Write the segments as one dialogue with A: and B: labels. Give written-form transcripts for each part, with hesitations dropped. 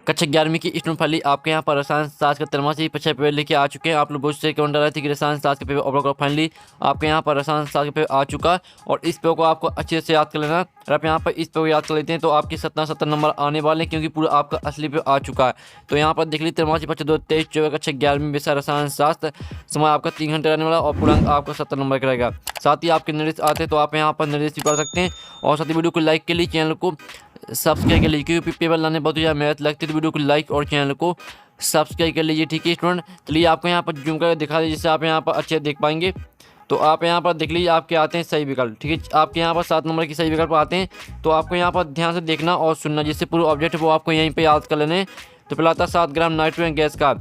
A: कक्षा 11वीं की स्टूडेंट फाइनली आपके यहाँ पर रसायन शास्त्र का त्रैमासिक परीक्षा पेपर लेके आ चुके हैं। आप लोग बहुत से कमेंट डाले थे कि रसायन शास्त्र के पेपर ओवरऑल फाइनली आपके यहाँ पर रसायन शास्त्र के पेपर आ चुका और इस पेपर को आपको अच्छे से याद कर लेना। अगर आप यहाँ पर इस पेपर को याद कर लेते हैं तो आपके 70 नंबर आने वाले हैं, क्योंकि पूरा आपका असली पेपर आ चुका है। तो यहाँ पर देख लीजिए त्रैमासिक परीक्षा 2023 कक्षा 11वीं विषय रसायन शास्त्र, समय आपका 3 घंटे रहने वाला और पूरा आपका 70 नंबर का रहेगा। साथ ही आपके निर्देश आते हैं तो आप यहाँ पर निर्देश भी पढ़ सकते हैं। और साथ ही वीडियो को लाइक के लिए चैनल को सब्सक्राइब कर लीजिए, क्योंकि पेपर लाने बहुत ही ज़्यादा मेहनत लगती है। तो वीडियो को लाइक और चैनल को सब्सक्राइब कर लीजिए, ठीक है स्टूडेंट। चलिए आपको यहाँ पर जूम करके दिखा दीजिए जिससे आप यहाँ पर अच्छे देख पाएंगे। तो आप यहाँ पर देख लीजिए आपके आते हैं सही विकल्प, ठीक है। आपके यहाँ पर 7 नंबर की सही विकल्प आते हैं, तो आपको यहाँ पर ध्यान से देखना और सुनना, जिससे पूरे ऑब्जेक्ट वो आपको यहीं पर याद कर लेने। तो पहला आता है 7 ग्राम नाइट्रोजन गैस का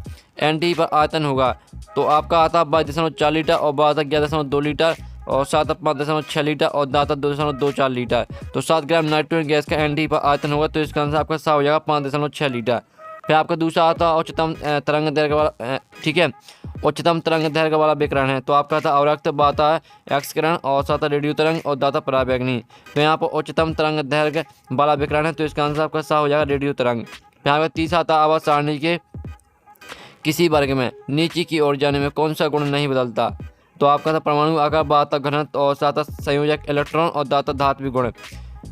A: ND पर आयतन होगा, तो आपका आता है 22.4 लीटर और बारह 11.2 लीटर और 7 5.6 लीटर और दाता 2.24 लीटर। तो 7 ग्राम नाइट्रोजन गैस का ND पर आयतन होगा, तो इसका आंसर आपका 7 हो जाएगा 5.6 लीटर। फिर आपका दूसरा आता है उच्चतम तरंग दैर्घ्य वाला, ठीक है, उच्चतम तरंग दैर्घ्य वाला विकिरण है, तो आपका था अवरक्त, बाता है एक्स किरण और साता रेडियो तरंग और दाता पराबैंगनी। तो यहाँ पर उच्चतम तरंग दैर्घ्य वाला विकिरण है, तो इसका आंसर आपका 7 हो जाएगा रेडियो तरंग। फिर आपका तीसरा आता है आवर्त सारणी के किसी वर्ग में नीचे की ओर जाने में कौन सा गुण नहीं बदलता, तो आपका था परमाणु आकार, बाता घनत्व और साता संयोजक इलेक्ट्रॉन और दाता धात्विक गुण।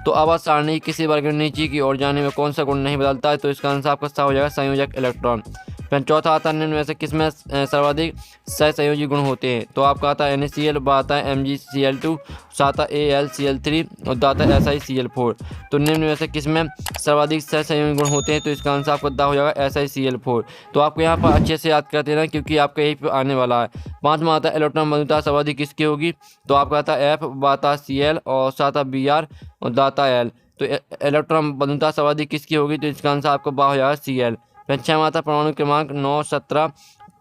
A: तो आवर्त सारणी किसी वर्ग में नीचे की ओर जाने में कौन सा गुण नहीं बदलता है, तो इसका आंसर आपका सा हो जाएगा संयोजक इलेक्ट्रॉन। फिर चौथा आता है निम्न में से किसमें सर्वाधिक सहसंयोजी गुण होते हैं, तो आपका आता है NaCl, बाता है MgCl2, साता AlCl3 और दाता SiCl4। तो निम्न में से किसमें सर्वाधिक सहसंयोजी गुण होते हैं, तो इसका आंसर आपका दा हो जाएगा SiCl4। तो आपको यहाँ पर अच्छे से याद कर देना, क्योंकि आपका यही पे आने वाला है। पाँचवा आता है इलेक्ट्रॉन बंधुता सर्वाधिक किसकी होगी, तो आपका आता है F, बाता Cl और साता Br और दाता L। तो इलेक्ट्रॉन बंधुता सर्वाधिक किसकी होगी, तो इसका आंसर आपको बा हो जाएगा Cl। छठवां आता परमाणु क्रमांक 9, 17,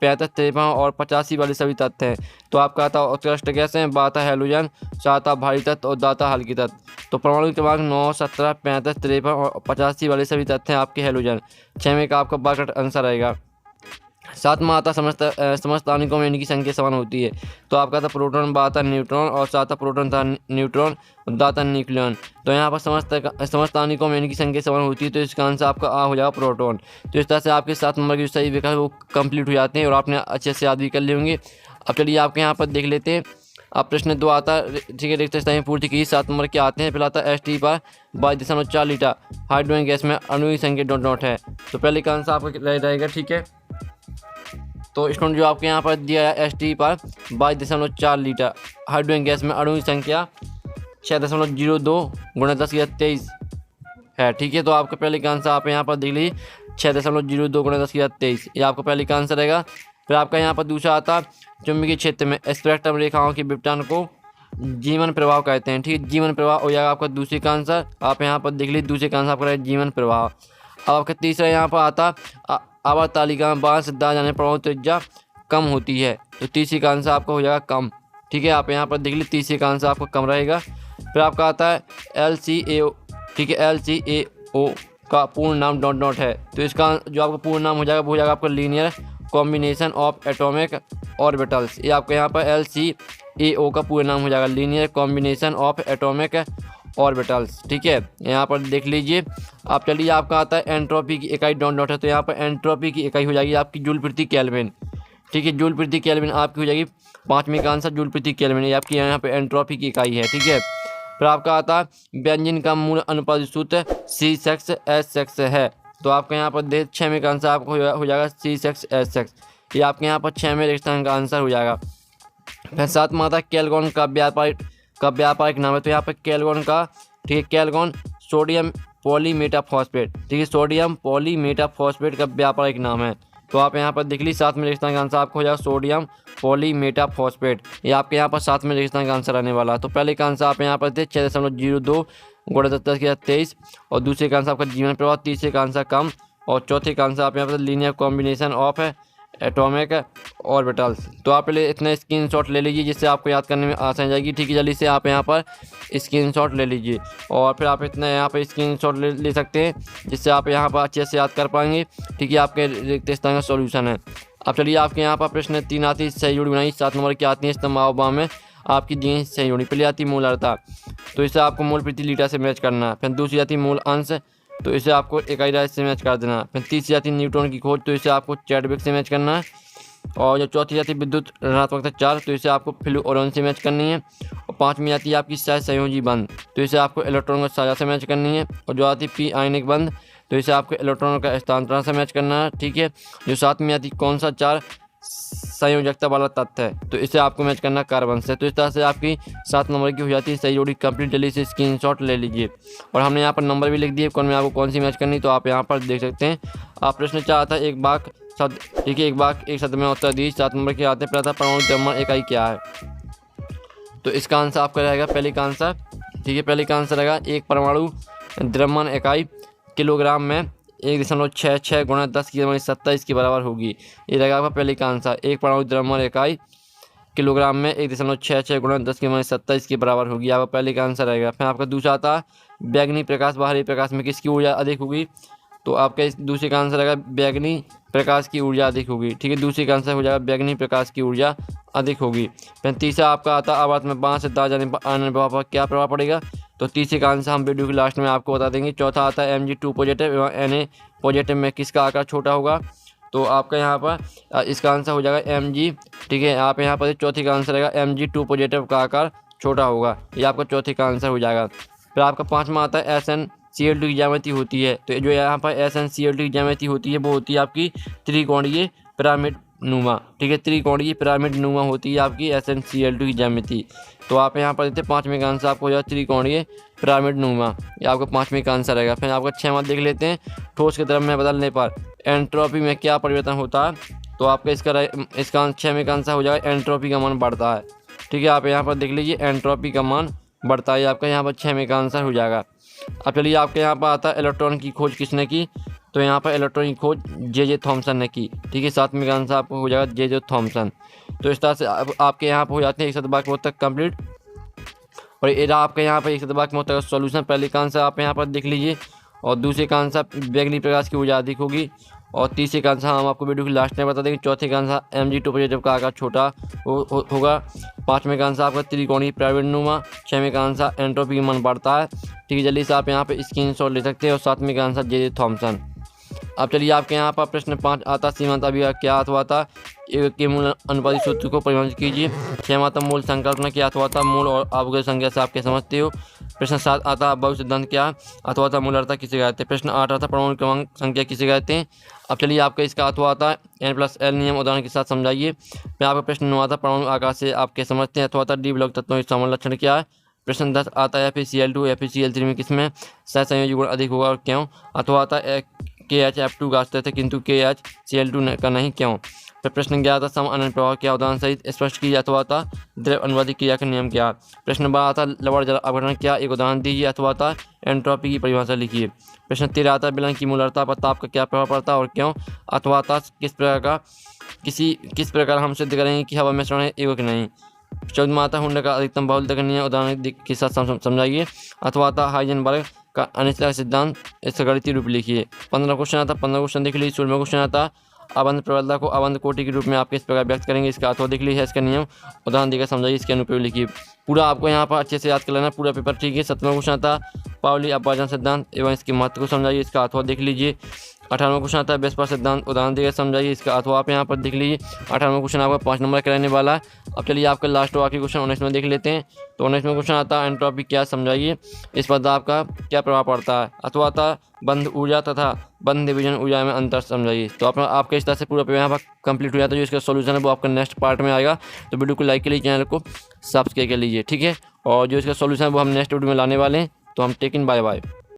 A: 35, 53 और 85 वाले सभी तत्व हैं, तो आपका आता उत्कृष्ट गैस है, बाता हैलोजन, साता भारी तत्व और दाता हल्की तत्व। तो परमाणु क्रमांक 9, 17, 35, 53 और 85 वाले सभी तत्व हैं आपके हैलोजन। 6वें का आपका बा करेक्ट आंसर रहेगा। सातवां आता समस्त आणविकों में इनकी संख्या समान होती है, तो आपका था प्रोटॉन, बाता न्यूट्रॉन और साता प्रोटॉन था न्यूट्रॉन और दाता न्यूक्लियन। तो यहाँ पर समस्त आणविकों में इनकी संख्या समान होती है, तो इसका आंसर आपका आ हो जाएगा प्रोटॉन। तो इस तरह से आपके 7 नंबर के सही विकल्प वो कंप्लीट हो जाते हैं और आपने अच्छे से याद भी कर लिए होंगे। अब चलिए आपके यहाँ पर देख लेते हैं। अब प्रश्न 2 आता है, ठीक है, देखते हैं पूर्ति की 7 नंबर के आते हैं। पहला आता है ST पर 22.4 लीटर हाइड्रोजन गैस में अणु की संख्या डॉट है, तो पहले का आंसर आपका रहेगा, ठीक है। तो स्टूडेंट जो आपके यहाँ पर दिया है ST पर 22.4 लीटर हाइड्रोजन गैस में अणु की संख्या 6.02 × 10⁻23 है, ठीक है। तो आपका पहले का आंसर आप यहाँ पर देख लीजिए 6.02 × 10⁻23, ये आपका पहले का आंसर रहेगा। फिर आपका यहाँ पर दूसरा आता चुंबकीय क्षेत्र में स्पेक्ट्रम रेखाओं के विपटन को जीवन प्रवाह कहते हैं, ठीक है। जीवन प्रवाह हो जाएगा आपका दूसरे का आंसर। आप यहाँ पर देख लीजिए दूसरे का आंसर आपका रहेगा जीवन प्रवाह। अब आपका तीसरा यहाँ पर आता आवर्त तालिका में बाहर से दाएं जाने परमाणु त्रिज्या कम होती है, तो तीसरे का आंसर आपका हो जाएगा कम, ठीक है। आप यहाँ पर देख लीजिए तीसरे का आंसर आपका कम रहेगा। फिर आपका आता है LCAO, ठीक है, LCAO का पूर्ण नाम डॉट है, तो इसका जो आपका पूर्ण नाम हो जाएगा वो हो जाएगा आपका linear combination of atomic orbitals. ये आपका यहाँ पर LCAO का पूर्ण नाम हो जाएगा linear combination of atomic orbitals, ठीक है। यहाँ पर देख लीजिए। आप चलिए आपका आता है एंट्रोपी की इकाई डॉट है, तो यहाँ पर एंट्रोपी की इकाई हो जाएगी आपकी जूल प्रति केल्विन, ठीक है। जूल प्रति केल्विन आपकी हो जाएगी 5वें का आंसर जूल प्रति केल्विन, ये आपकी यहाँ पर एंट्रोपी की इकाई है, ठीक है। फिर आपका आता है व्यंजन का मूल अनुपात सूत्र C6H6 है, तो आपका यहाँ पर 6वें का आंसर आपको हो जाएगा C6H6, ये आपके यहाँ पर 6वें रेगिस्तान का आंसर हो जाएगा। फिर 7वां आता है कैल्गोन का व्यापारिक नाम है, तो यहाँ पर कैल्गोन का, ठीक है, कैल्गोन सोडियम पॉलीमेटाफॉस्फेट, ठीक है, सोडियम पॉलीमेटाफॉस्फेट का व्यापारिक नाम है। तो आप यहाँ पर देख लीजिए 7वें रेगिस्तान का आंसर आपको हो जाएगा सोडियम पॉलीमेटाफॉस्फेट, ये आपके यहाँ पर 7वें रेगिस्तान का आंसर आने वाला है। तो पहले का आंसर आप यहाँ पर थे 6.02 × 10⁻23 और दूसरे का आंसर आपका जीवन प्रवाह, तीसरे का आंसर कम और चौथे का आंसर आप यहाँ पर linear combination of atomic orbitals. तो आप पहले इतना स्क्रीनशॉट ले लीजिए जिससे आपको याद करने में आसान हो जाएगी, ठीक है। जल्दी से आप यहाँ पर स्क्रीनशॉट ले लीजिए और फिर आप इतना यहाँ पर स्क्रीनशॉट ले सकते हैं जिससे आप यहाँ पर अच्छे से याद कर पाएंगे, ठीक है। आपके रिक्त स्थान का सॉल्यूशन है। अब चलिए आपके यहाँ पर प्रश्न 3 आती है सही जोड़ी बनाई। 7 नंबर की आती है स्तंभ में आपकी दी सही जोड़ी। पहले आती है मूल अर्था, तो इससे आपको मूल प्रति लीटर से मैच करना है। फिर दूसरी आती है मूल अंश, तो इसे आपको इकाई राशि से मैच कर देना। फिर तीसरी आती है न्यूटन की खोज, तो इसे आपको चैडविक से मैच करना है। और जो चौथी आती है विद्युत ऋणात्मकता 4, तो इसे आपको फ्लूओरोन से मैच करनी है। और पाँचवीं आती है आपकी सहसंयोजी बंध, तो इसे आपको इलेक्ट्रॉन का साझा से मैच करनी है। और जो आती है पी आयनिक बंध, तो इसे आपको इलेक्ट्रॉन का स्थानांतरण से मैच करना है, ठीक है। जो सातवीं आती है कौन सा 4 संयोजकता वाला तत्व है, तो इसे आपको मैच करना कार्बन से। तो इस तरह से आपकी 7 नंबर की हो जाती है सही जोड़ी कंप्लीट। जल्दी से स्क्रीनशॉट ले लीजिए। और हमने यहाँ पर नंबर भी लिख दिए कौन में आपको कौन सी मैच करनी, तो आप यहाँ पर देख सकते हैं। आप प्रश्न चाहा था एक बाग शब्द, ठीक है, एक बाग एक शब्द में उत्तर दी। 7 नंबर के आते हैं पहला था परमाणु द्रव्यमान इकाई क्या है, तो इसका आंसर आपका रहेगा पहले का आंसर, ठीक है। पहले का आंसर रहेगा एक परमाणु द्रव्यमान इकाई किलोग्राम में 1.66 गुणा 10⁻27 के बराबर होगी। ये रहेगा आपका पहले का आंसर। एक परमाणु द्रव्यमान इकाई किलोग्राम में 1.66 गुणा 10⁻27 के बराबर होगी, आपका पहले का आंसर रहेगा। फिर आपका दूसरा आता है बैगनी प्रकाश बाहरी प्रकाश में किसकी ऊर्जा अधिक होगी, तो आपका इस दूसरे का आंसर रहेगा बैगनी प्रकाश की ऊर्जा अधिक होगी, ठीक है। दूसरे का आंसर हो जाएगा बैगनी प्रकाश की ऊर्जा अधिक होगी। फिर तीसरा आपका आता है आवर्त में बांस से तार जाने पर आनन प्रभाव पर क्या प्रभाव पड़ेगा, तो तीसरे का आंसर हम वीडियो के लास्ट में आपको बता देंगे। चौथा आता है Mg2 पॉजिटिव एवं Na पॉजिटिव में किसका आकार छोटा होगा, तो आपका यहाँ पर इसका आंसर हो जाएगा Mg, ठीक है। आप यहाँ पर चौथी का आंसर रहेगा Mg2 पॉजिटिव का आकार छोटा होगा, ये आपका चौथी का आंसर हो जाएगा। फिर आपका पाँचवा आता है SnCl2 की ज्यामिति होती है, तो जो यहाँ पर SnCl2 की ज्यामिति होती है वो होती है आपकी त्रिकोणीय पिरामिड नुमा, ठीक है। त्रिकोणीय पिरामिड नुमा होती है आपकी SnCl2 की ज्यामिति। तो आप यहाँ पर देते पाँचवें का आंसर आपको हो जाएगा त्रिकोणीय पिरामिड नुमा, ये आपका पाँचवें का आंसर रहेगा। फिर आपका छठवां देख लेते हैं ठोस के द्रव में बदलने पर एंट्रोपी में क्या परिवर्तन होता है, तो आपका इसका छठवें का आंसर हो जाएगा एंट्रोपी का मान बढ़ता है, ठीक है। आप यहाँ पर देख लीजिए एंट्रोपी का मान बढ़ता है, आपका यहाँ पर छठवें का आंसर हो जाएगा। अब चलिए आपके यहाँ पर आता है इलेक्ट्रॉन की खोज किसने की, तो यहाँ पर इलेक्ट्रॉन की खोज जे थॉमसन ने की, ठीक है। सातवें का आंसर आपको हो जाएगा जे थॉमसन। तो इस तरह से आपके यहाँ पर हो जाते हैं एक शतभाग में उत्तर कंप्लीट। और ये आपके यहाँ पर एक शतभाग में उत्तर का सॉल्यूशन। पहले का आंसर आप यहाँ पर देख लीजिए, और दूसरे का आंसर बैगनी प्रकाश की ऊर्जा अधिक होगी, और तीसरे का आंसर हम आपको वीडियो के लास्ट में बता देंगे। चौथे का आंसर Mg2 पॉजिटिव का आकार छोटा होगा। पाँचवें का आंसर आपका त्रिकोणीय पिरामिड नुमा। छठवें का आंसर एंट्रोपी का मान बढ़ता है, ठीक है। जल्दी से आप यहाँ पे स्क्रीनशॉट ले सकते हैं। और सातवें का आंसर जे थॉमसन। अब चलिए आपके यहाँ पर प्रश्न 5 आता सीमांत अभिक्रिया क्या अथवा था के मूल अनुपाती सूत्र को परिभाषित कीजिए। छठवां आता मूल संकल्पना क्या अथवा था मूल और अवग्रह संख्या से आप क्या समझते हो। प्रश्न 7 आता बहु सिद्धांत क्या अथवा था मूलरता किसे कहते हैं। प्रश्न 8 आता परमाणु क्रमांक संख्या किसे कहते हैं। अब चलिए आपका इसका अथवा आता N+L नियम उदाहरण के साथ समझाइए। फिर आपका प्रश्न 9 आता परमाणु आकार से आप क्या समझते हैं अथवा था डी ब्लॉक तत्वों के समान लक्षण क्या है। प्रश्न 10 आता है FeCl2 FeCl3 में किसमें सहसंयोजी गुण अधिक होगा और क्यों। अथवा था KHF2 का अस्तित्व है किंतु KHCl2 का नहीं, क्यों। फिर प्रश्न 11 था सम अनंत प्रवाह क्या उदाहरण सहित स्पष्ट कीजिए अथवा था द्रव अनुवादी क्रिया का नियम क्या। प्रश्न 12 था लवण जल अपघटन क्या एक उदाहरण दीजिए अथवा था एंट्रोपी की परिभाषा लिखिए। प्रश्न 13 आता विलयन की मूलरता पर ताप का क्या प्रभाव पड़ता है और क्यों। अथवा था किस प्रकार हम सिद्ध करेंगे कि हवा मिश्रण है एवं नहीं। 14 आता हुंडा का अधिकतम बहुलता का नियम उदाहरण के साथ समझाइए। अथवा था हाइजेनबर्ग का अनिश्चितता सिद्धांत इसका गणितीय रूप लिखिए। 15 क्वेश्चन आता 15 क्वेश्चन देख लीजिए। 16वां क्वेश्चन आता अबंध प्रबलता को अबंध कोटि के रूप में आप किस प्रकार व्यक्त करेंगे। इसका अथवा देख लीजिए इसका नियम उदाहरण देकर समझाइए इसके अनुप्रयोग लिखिए। पूरा आपको यहाँ पर अच्छे से याद कर लेना पूरा पेपर, ठीक है। 17वां क्वेश्चन आता पाउली अपवादन सिद्धांत एवं इसके महत्व को समझाइए। इसका अथवा देख लीजिए। 18वां क्वेश्चन आता है वेस्पर सिद्धांत उदाहरण देकर समझाइए। इसका अथवा आप यहाँ पर देख लीजिए। 18वां क्वेश्चन आपका 5 नंबर का रहने वाला है। अब चलिए आपका लास्ट और आखिरी क्वेश्चन 19वां देख लेते हैं। तो 19वां क्वेश्चन आता है एंट्रोपी क्या समझाइए। इस पदार्थ का क्या प्रभाव पड़ता है। अथवा आता बंध ऊर्जा तथा बंध डिवीजन ऊर्जा में अंतर समझाइए। तो आपके इस तरह से पूरा पेपर यहाँ पर कंप्लीट हो जाता है। जो इसका सोल्यूशन है वो आपका नेक्स्ट पार्ट में आएगा। तो वीडियो को लाइक के लिए चैनल को सब्सक्राइब कर लीजिए, ठीक है। और जो इसका सोल्यूशन है वो हम नेक्स्ट वीडियो में लाने वाले हैं। तो हम टेक इन बाय बाय।